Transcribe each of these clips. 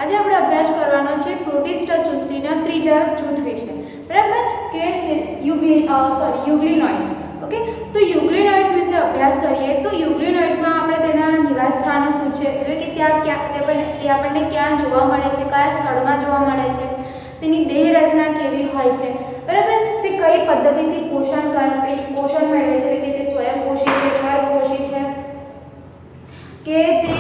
આજે આપણે અભ્યાસ કરવાનો છે પ્રોટિસ્ટ સૃષ્ટિના ત્રીજા જૂથ વિશે, બરાબર, કે છે યુગ્લિનોઇડ્સ. ઓકે, તો યુગ્લિનોઇડ્સ વિશે અભ્યાસ કરીએ તો યુગ્લિનોઇડ્સમાં આપણે તેના નિવાસ સ્થાનો શું છે, એટલે કે તે આપણને ક્યાં જોવા મળે છે, કયા સ્થળમાં જોવા મળે છે, તેની દેહ રચના કેવી હોય છે, બરાબર, તે કઈ પદ્ધતિથી પોષણ મેળવે છે, કે તે સ્વયંપોષી છે, પરપોષી છે, કે તે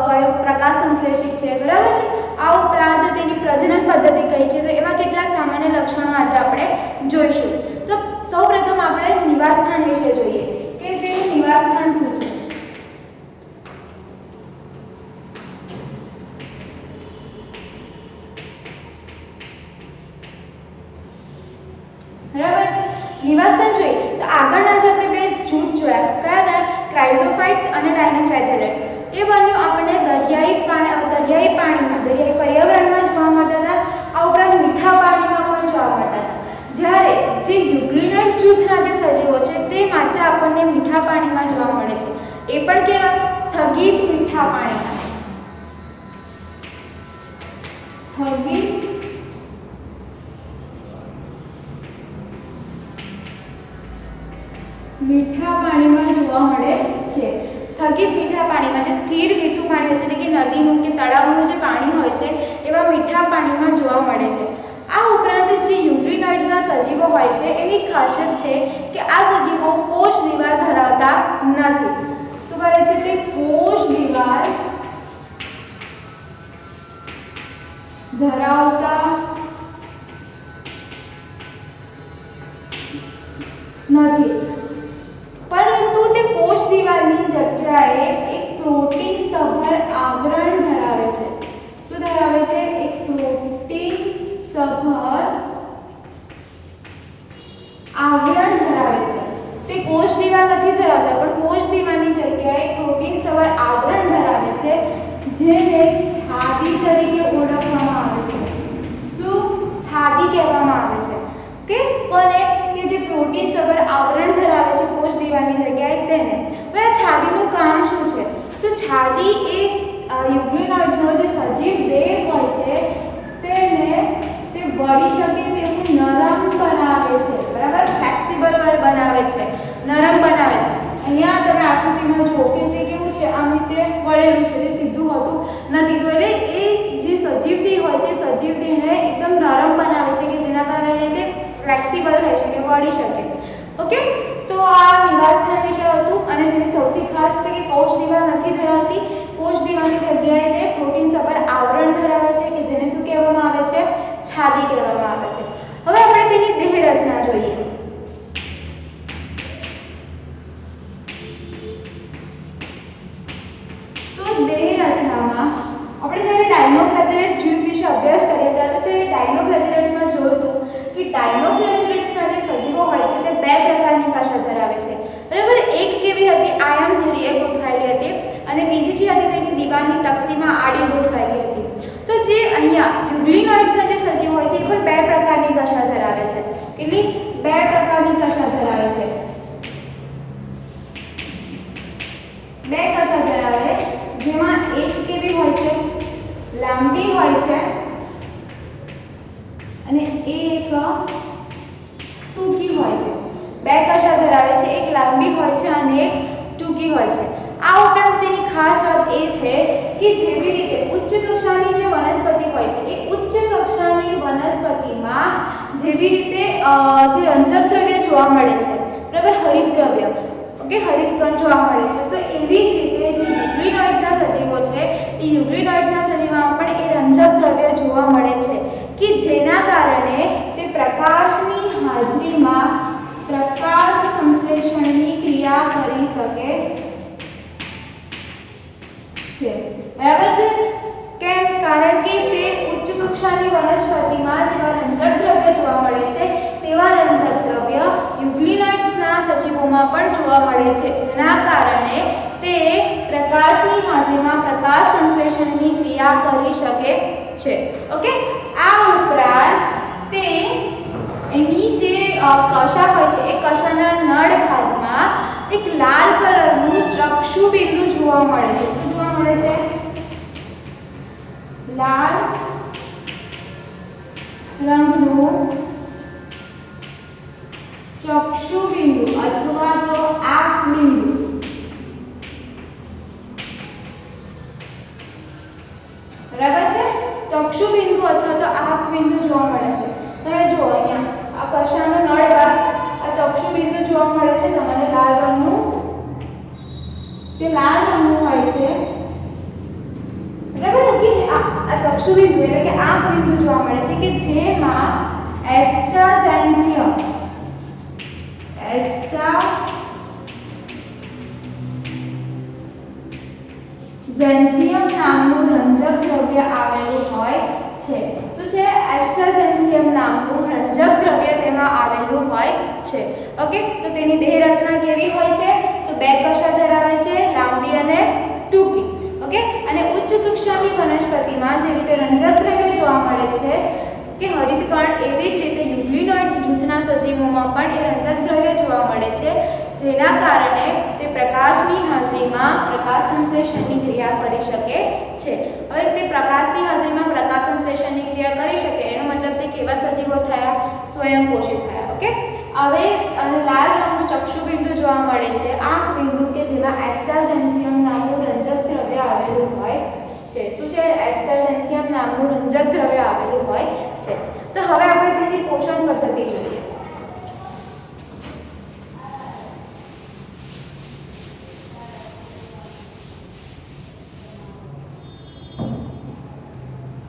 સ્વયં પ્રકાશ સંશ્લેષિત છે, બરાબર છે. આ ઉપરાંત તેની પ્રજનન પદ્ધતિ કઈ છે, તો એવા કેટલાક સામાન્ય લક્ષણો આજે આપણે જોઈશું. તો સૌપ્રથમ આપણે નિવાસસ્થાન વિશે જોઈએ કે તેનું નિવાસસ્થાન શું છે. બરાબર છે, નિવાસસ્થાન જોઈએ તો આગળના જે આપણે બે જૂથ જોયા, કયા ક્રાઇઝોફાઇટ્સ અને ડાયનોફ્લેજેલેટ્સ, એ બંને આપણને દરિયાઈ પાણીમાં દરિયાઈ પર્યાવરણમાં જોવા મળતા હતા. આ ઉપરાંત મીઠા પાણીમાં પણ જોવા મળતા હતા. જ્યારે જે યુગ્લિનોઇડ્સ જૂથના જે સજીવો છે તે માત્ર આપણને મીઠા પાણીમાં જોવા મળે છે, એ પણ કેવા સ્થગિત મીઠા પાણીના. સ્થગિત મીઠા પાણીમાં જોવા મળે છે. સ્થગિત મીઠા પાણીમાં, જે સ્થિર મીઠું પાણી હોય છે, એટલે કે નદીનું કે તળાવનું જે પાણી હોય છે એવા મીઠા પાણીમાં જોવા મળે છે. આ ઉપરાંત જે યુગ્લિનોઇડ્સના સજીવો હોય છે એની ખાસિયત છે કે આ સજીવો કોષ દિવાલ ધરાવતા નથી. શું કરે છે તે? કોષ દિવાલ ધરાવતા નથી, પરંતુ તે કોષ દિવાલની જગ્યાએ એક પ્રોટીન સભર આવરણ ધરાવે છે. શું ધરાવે છે? એક પ્રોટીન સભર આવરણ ધરાવે છે. તે કોષ દિવાલ નથી ધરાવતા, પણ કોષ દિવાલની જગ્યાએ પ્રોટીન સભર આવરણ ધરાવે છે, જેને છાદી તરીકે ઓળખવામાં આવે છે. શું? છાદી કહેવામાં આવે છે. કે કોને? કે જે પ્રોટીન સભર આવરણ ધરાવે છે કોષ દિવાલની જગ્યાએ તેને. હવે આ છાદીનું કામ શું છે? તો છાદી એ યુગ્લિનોઇડ્સનો જે સજીવ દેહ હોય છે તેને તે વળી શકે તેવું નરમ બનાવે છે, બરાબર, ફ્લેક્સિબલ બનાવે છે, નરમ બનાવે છે. અહીંયા તમે આકૃતિમાં જુઓ કે તે કેવું છે, આમ રીતે વળેલું છે, તે સીધું હોતું નથી. તો એટલે એ જે સજીવ દેહ હોય છે, સજીવ દેહને એકદમ નરમ બનાવે છે કે જેના કારણે તે ફ્લેક્સિબલ થઈ શકે, વળી શકે. ઓકે, તો આ નિવાસસ્થાન વિશે હતું અને જેની સૌથી ખાસ છે કે કોષ દિવાલ નથી ધરાવતી. કોષ દિવાલની જગ્યાએ તે પ્રોટીન સભર આવરણ ધરાવે છે કે જેને શું કહેવામાં આવે છે? છાદી કહેવામાં આવે છે. હવે આપણે તેની દેહ રચના જોઈએ. તો દેહ રચનામાં આપણે જ્યારે ડાયનોફ્લેજેલેટ્સ જૂથ વિશે અભ્યાસ કર્યા હતા તો તે ડાયનોફ્લેજેલેટ્સમાં જોયું હતું કે ડાયનોફ્લેજેલેટ્સના જે સજીવો હોય છે તે બે પ્રકારની કશા ધરાવે છે, બરાબર. એક કેવી હતી? આયામ ધરીએ ગોઠવાયેલી હતી અને બીજી જે હતી તેની દીવાલની તકતીમાં આડી ગોઠવાયેલી હતી. તો જે અહીંયા યુગ્લિનોઇડ્સના જે સજીવો હોય છે એ પણ બે પ્રકારની કશા ધરાવે છે. કેટલી? બે પ્રકારની કશા ધરાવે છે. બે કશા ધરાવે, જેમાં એક કેવી હોય છે? લાંબી હોય છે અને એક ટૂંકી હોય છે. બે કશા ધરાવે છે, એક લાંબી હોય છે અને એક ટૂંકી હોય છે. આ ઉપરાંત તેની ખાસ વાત એ છે કે જેવી રીતે ઉચ્ચ કક્ષાની જે વનસ્પતિ હોય છે એ ઉચ્ચ કક્ષાની વનસ્પતિમાં જેવી રીતે જે રંજક દ્રવ્ય જોવા મળે છે, બરાબર, હરિત દ્રવ્ય, ઓકે, હરિતકણ જોવા મળે છે, તો એવી જ રીતે જે યુગ્લિનોઇડ્સના સજીવો છે એ યુગ્લિનોઇડ્સના સજીવોમાં પણ એ રંજક દ્રવ્ય જોવા મળે છે કે જેના કારણે તે પ્રકાશની હાજરીમાં પ્રકાશ સંશ્લેષણની ક્રિયા કરી શકે છે, બરાબર છે. કેમ? કારણ કે તે ઉચ્ચ કક્ષાની વનસ્પતિમાં જેવા રંજક દ્રવ્ય જોવા મળે છે તેવા રંજક દ્રવ્ય યુગ્લિનોઇડ્સના સજીવોમાં પણ જોવા મળે છે, જેના કારણે તે પ્રકાશની હાજરીમાં પ્રકાશ સંશ્લેષણની ક્રિયા કરી શકે છે. ઓકે, આ ઉપરાંત તે એની જે કશા હોય છે એ કશાના નળ ભાગમાં એક લાલ કલરનું ચક્ષુ બિંદુ જોવા મળે છે. શું જોવા મળે છે? લાલ રંગનું ચક્ષુબિંદુ અથવા તો આંખ બિંદુ બરાબર છે ચક્ષુબિંદુ અથવા તો આંખ બિંદુ જોવા મળે છે તમે જુઓ અહીંયા આ કશાનો નળ ભાગ આ ચક્ષુબિંદુ જોવા મળે છે તમને લાલ રંગનું તે લાલ રંગનું હોય છે બરાબર કે આ ચક્ષુબિંદુ એટલે કે આંખ બિંદુ જોવા મળે છે કે જેમાં એસ્ટ્રાઝેન્થિયમ નામનું રંજક દ્રવ્ય આવેલું હોય છે શું છે એસ્ટ્રાઝેન્થિયમ નામનું રંજક દ્રવ્ય તેમાં આવેલું હોય છે ઓકે તો તેની દેહ રચના કેવી હોય છે તો બે કશા ધરાવે છે લાંબી અને ટૂંકી ઓકે અને ઉચ્ચ કક્ષાની વનસ્પતિમાં જે રીતે રંજક દ્રવ્ય જોવા મળે છે કે હરિતકણ એવી જ રીતે યુગ્લિનોઇડ્સ જૂથના સજીવોમાં પણ એ રંજક દ્રવ્ય જોવા મળે છે જેના કારણે તે પ્રકાશની હાજરીમાં પ્રકાશ સંશ્લેષણની ક્રિયા કરી શકે છે હવે તે પ્રકાશની હાજરીમાં પ્રકાશ સંશ્લેષણની ક્રિયા કરી શકે એનો મતલબ તે કેવા સજીવો થયા સ્વયંપોષિત થયા ઓકે હવે લાલ રંગનું ચક્ષુબિંદુ જોવા મળે છે આંખ બિંદુ કે જેમાં એસ્ટ્રાઝેન્થિયમ નામનું રંજક દ્રવ્ય આવેલું હોય છે શું છે એસ્ટ્રાઝેન્થિયમ નામનું રંજક દ્રવ્ય આવેલું હોય છે તો હવે આપણે તેની પોષણ પદ્ધતિ જોઈએ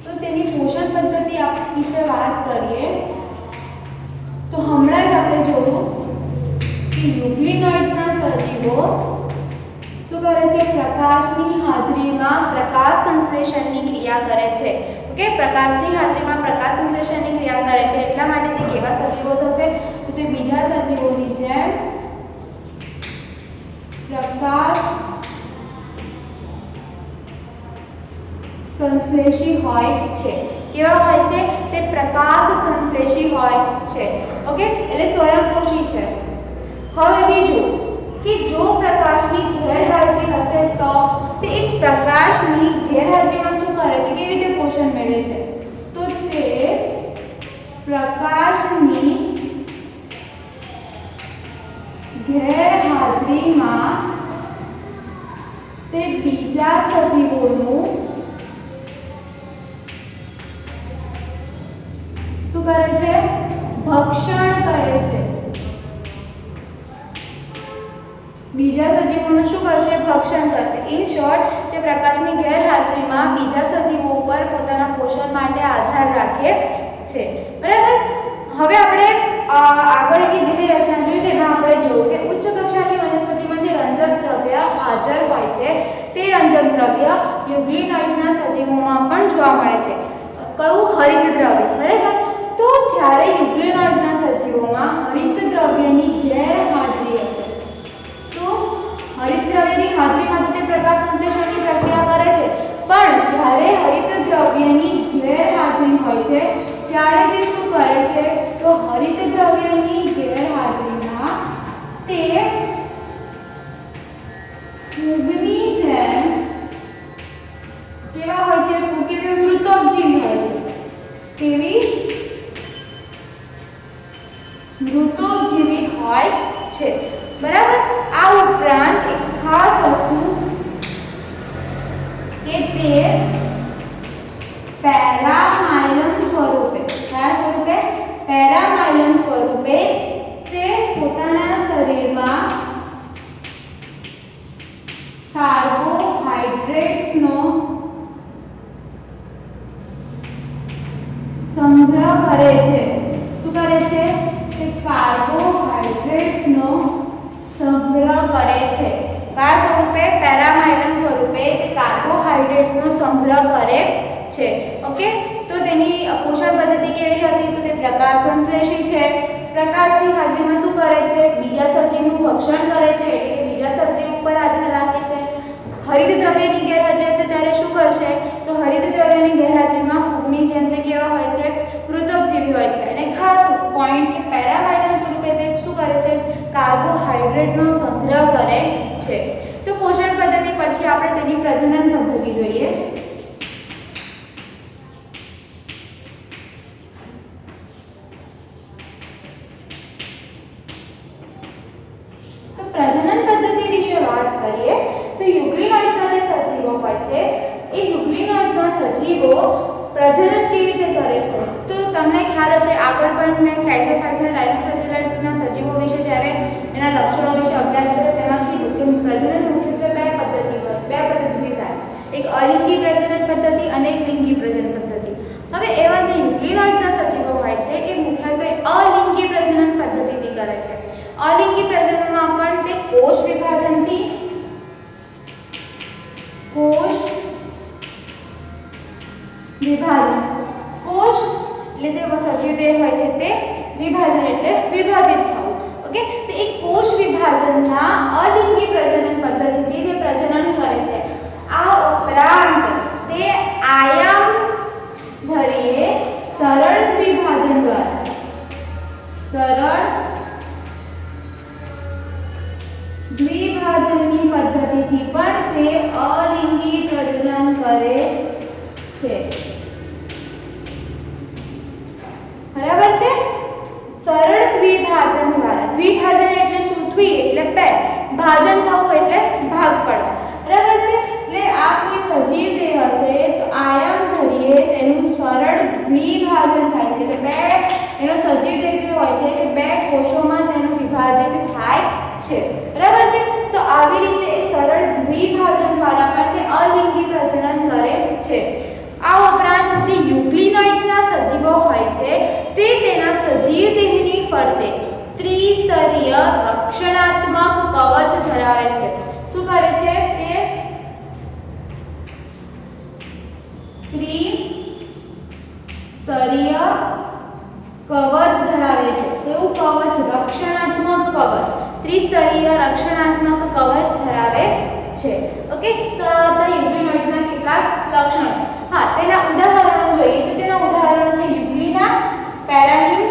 તો તેની પોષણ પદ્ધતિ વિશે વાત કરીએ તો હમણાં જ આપણે જોયું કે યુગ્લિનોઇડ્સના સજીવો શું કરે છે પ્રકાશની હાજરીમાં પ્રકાશ સંશ્લેષણની ક્રિયા કરે છે ઓકે પ્રકાશની હાજરીમાં પ્રકાશ સંશ્લેષણની ક્રિયા કરે છે એટલા માટે તે કેવા સજીવો થશે તો તે બીજા સજીવોની જેમ પ્રકાશ સંશ્લેષી હોય છે કેવા હોય છે તે પ્રકાશ સંશ્લેષી હોય છે ઓકે એટલે સ્વયંપોષી છે હવે બીજું કે જો પ્રકાશની ગેરહાજરી હશે તો તે એક પ્રકાશની ગેરહાજરીમાં શું કરે છે કેવી રીતે પોષણ મેળવે છે તો તે પ્રકાશની ગેરહાજરીમાં તે બીજા સજીવોનું શું કરે છે ભક્ષણ કરે છે બીજા સજીવોનું શું કરશે ભક્ષણ કરશે ઇન શોર્ટ તે પ્રકાશની ગેરહાજરીમાં બીજા સજીવો ઉપર પોતાના પોષણ માટે આધાર રાખે છે બરાબર હવે આપણે આગળની દેહ રચના જોઈએ તેમાં આપણે જોયું કે ઉચ્ચ કક્ષાની વનસ્પતિમાં જે રંજક દ્રવ્ય હાજર હોય છે તે રંજક દ્રવ્ય યુગ્લિનોઇડ્સના સજીવોમાં પણ જોવા મળે છે કયું હરિત દ્રવ્ય બરાબર તો જ્યારે યુગ્લિનોઇડ્સના સજીવોમાં હરિત દ્રવ્યની ગેરહાજરી હશે હરિત દ્રવ્યની હાજરીમાં તો તે પ્રકાશ સંશ્લેષણની પ્રક્રિયા કરે છે પણ જ્યારે હરિત દ્રવ્યની ગેરહાજરી હોય છે ત્યારે તે શું કરે છે તો હરિત દ્રવ્યની ગેરહાજરીમાં તે ફૂગની જેમ કેવા હોય છે કેવી મૃતોપજીવી હોય છે કેવી મૃતોપજીવી હોય છે બરાબર આ ઉપરાંત એક ખાસ વસ્તુ કે તે પેરામાયલમ સ્વરૂપે કયા સ્વરૂપે પેરામાયલમ સ્વરૂપે તે પોતાના શરીરમાં કાર્બોહાઈડ્રેટ્સનો સંગ્રહ કરે છે શું કરે છે તે કાર્બોહાઈડ્રેટ્સનો સંગ્રહ કરે છે કયા સ્વરૂપે પેરામાયલમ સ્વરૂપે તે કાર્બોહાઈડ્રેટ્સનો સંગ્રહ કરે છે ઓકે તો તેની પોષણ પદ્ધતિ કેવી હતી તો તે પ્રકાશ સંશ્લેષી છે પ્રકાશની હાજરીમાં શું કરે છે બીજા સજીવનું ભક્ષણ કરે છે એટલે કે બીજા સજીવ ઉપર આધાર રાખે છે હરિત દ્રવ્યની ગેરહાજરી હશે ત્યારે શું કરશે તો હરિત દ્રવ્યની ગેરહાજરીમાં ફૂગની જેમ તે કેવા હોય છે મૃતોપજીવી હોય છે અને ખાસ પોઈન્ટ કે પેરામાયલમ સ્વરૂપે તે શું કરે છે કાર્બોહાઈડ્રેટનો સંગ્રહ કરે છે તો પોષણ પદ્ધતિ પછી આપણે તેની પ્રજનન પદ્ધતિ જોઈએ હોય છે એ યુગ્લિનોઇડ્સના સજીવો પ્રજનન કેવી રીતે કરે છે તો તમને ખ્યાલ હશે આગળ પણ મેં ક્રાઇસોફાઇટ્સ અને ડાયનોફ્લેજેલેટ્સના સજીવો વિશે જ્યારે એના લક્ષણો વિશે અભ્યાસ કર્યો તેમાં કીધું કે પ્રજનન મુખ્યત્વે બે પદ્ધતિથી થાય એક અલિંગી પ્રજનન પદ્ધતિ અને એક લિંગી પ્રજનન પદ્ધતિ હવે એવા જે યુગ્લિનોઇડ્સના સજીવો હોય છે એ મુખ્યત્વે અલિંગી પ્રજનન પદ્ધતિથી કરે છે અલિંગી પ્રજનનમાં પણ તે કોષ વિભાજનથી કોષ એટલે જે સજીવ દેહ હોય છે તે વિભાજન એટલે વિભાજિત થવું ઓકે તો એક કોષ વિભાજનના અલિંગી પ્રજનન પદ્ધતિથી તે પ્રજનન કરે છે આ ઉપરાંત તે આયામ ધરીએ સરળ દ્વિભાજન દ્વારા દ્વિભાજનની પદ્ધતિથી પણ તે અલિંગી પ્રજનન કરે છે બરાબર છે સરળ દ્વિભાજન દ્વારા દ્વિભાજન એટલે શું દ્વિ એટલે બે ભાજન થવું એટલે ભાગ પડવા બરાબર છે એટલે આ કોઈ સજીવ દેહ હશે તો આયામ ધરીએ તેનું સરળ દ્વિભાજન થાય છે એટલે બે એનો સજીવ દેહ જે હોય છે તે બે કોષોમાં તેનું વિભાજિત થાય છે બરાબર છે તો આવી રીતે સરળ દ્વિભાજન દ્વારા પણ તે અલિંગી પ્રજનન કરે છે આ ઉપરાંત જે યુગ્લિનોઇડ્સના સજીવો હોય છે તે તેના સજીવ દેહની ફરતે ત્રિસ્તરીય રક્ષણાત્મક કવચ ધરાવે છે શું કરે છે તે ત્રિસ્તરીય કવચ ધરાવે છે કેવું કવચ રક્ષણાત્મક કવચ ત્રિસ્તરીય રક્ષણાત્મક કવચ ધરાવે છે ઓકે તો આ યુગ્લિનોઇડ્સના કેટલાક લક્ષણો હા તેના ઉદાહરણો જોઈએ તો તેના ઉદાહરણો છે યુગ્લિના પેરાનિમ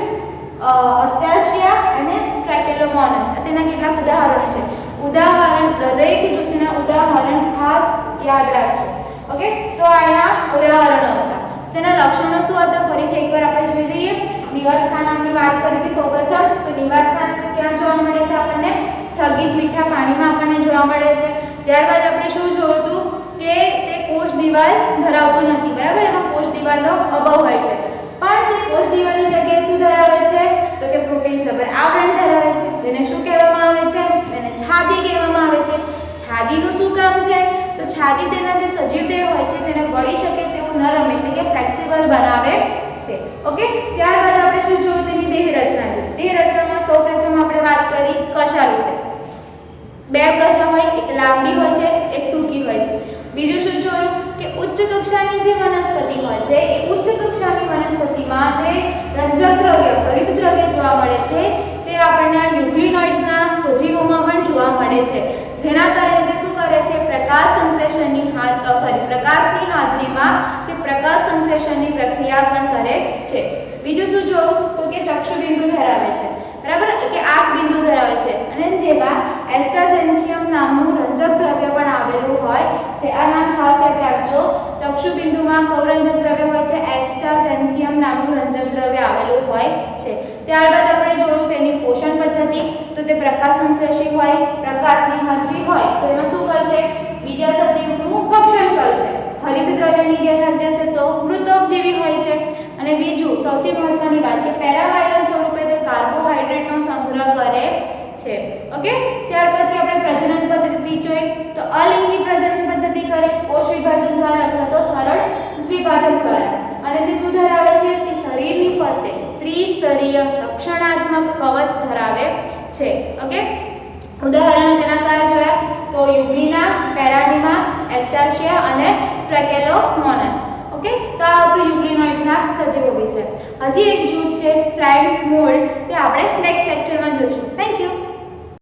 અસ્ટાસિયા અને ટ્રેકેલોમોનસ તેના કેટલાક ઉદાહરણો છે ઉદાહરણ દરેક જૂથના ઉદાહરણ ખાસ યાદ રાખજો ઓકે તો આ એના ઉદાહરણો હતા તેના લક્ષણો શું હતા ફરીથી એકવાર આપણે જોઈ લઈએ નિવાસ સ્થાનની વાત કરીએ તો સૌપ્રથમ તો નિવાસ સ્થાન તો ક્યાં જોવા મળે છે આપણને સ્થગિત મીઠા પાણીમાં આપણને જોવા મળે છે ત્યારબાદ આપણે શું જોયું હતું કે તે કોષ દિવાલ ધરાવતું નથી બરાબર એમાં કોષ દિવાલનો અભાવ હોય છે પણ તે કોષ દિવાલની જગ્યાએ શું ધરાવે છે તો કે પ્રોટીન સભર આવરણ ધરાવે છે જેને શું કહેવામાં આવે છે તેને છાદી કહેવામાં આવે છે છાદીનું શું કામ છે તો છાદી તેના જે સજીવ દેહ હોય છે તેને વળી શકે તેવું નરમ એટલે કે ફ્લેક્સિબલ બનાવે છે ઓકે ત્યારબાદ આપણે શું જોયું તેની દેહ રચના દેહ રચનામાં સૌપ્રથમ આપણે વાત કરી કશા વિશે બે કશા હોય એક લાંબી હોય છે એક ટૂંકી હોય છે બીજું શું જોયું કે ઉચ્ચ કક્ષાની જે વનસ્પતિ હોય છે એ ઉચ્ચ કક્ષાની વનસ્પતિમાં જે રંજક દ્રવ્ય હરિત દ્રવ્ય જોવા મળે છે તે આપણને આ યુગ્લિનોઇડ્સના સજીવોમાં પણ જોવા મળે છે જેના કારણે તે શું કરે છે પ્રકાશની હાજરીમાં તે પ્રકાશ સંશ્લેષણની પ્રક્રિયા પણ કરે છે બીજું શું જોયું તો કે ચક્ષુ બિંદુ ધરાવે છે બરાબર કે આંખ બિંદુ ધરાવે છે અને જેમાં એસ્ટાઝેન્થિયમ નામનું રંજક દ્રવ્ય પણ આવેલું હોય છે આ નામ ખાસ યાદ રાખજો ચક્ષુ બિંદુમાં કયું રંજક દ્રવ્ય હોય છે એસ્ટાઝેન્થિયમ નામનું રંજક દ્રવ્ય આવેલું હોય છે ત્યારબાદ આપણે જોયું તેની પોષણ પદ્ધતિ તો તે પ્રકાશ સંશ્લેષી હોય પ્રકાશની હાજરી હોય તો એમાં શું કરશે બીજા સજીવનું ભક્ષણ કરશે હરિત દ્રવ્યની ગેરહાજરી હશે તો મૃતોપજીવી હોય છે અને બીજું સૌથી મહત્વની વાત કે પેરાવાયરલ સ્વરૂપે તે કાર્બોહાઈડ્રેટનો સંગ્રહ કરે છે ઓકે ત્યાર પછી આપણે પ્રજનન પદ્ધતિ જોઈએ તો અલિંગી પ્રજનન પદ્ધતિ કરે કોષ વિભાજન દ્વારા અથવા તો સરળ દ્વિભાજન દ્વારા અને તે શું ધરાવે છે કે શરીરની ફરતે ત્રિસ્તરીય રક્ષણાત્મક કવચ ધરાવે છે ઓકે ઉદાહરણો તેના કયા જોયા તો યુગ્લિના પેરાનિમા એસ્ટાસિયા અને ટ્રેકેલોમોનસ ઓકે તો આ હતું યુગ્લિનોઇડ્સના સજીવો વિશે હજી એક જૂથ છે સ્લાઇમ મોલ્ડ તે આપણે નેક્સ્ટ લેક્ચરમાં જોઈશું થેન્ક યુ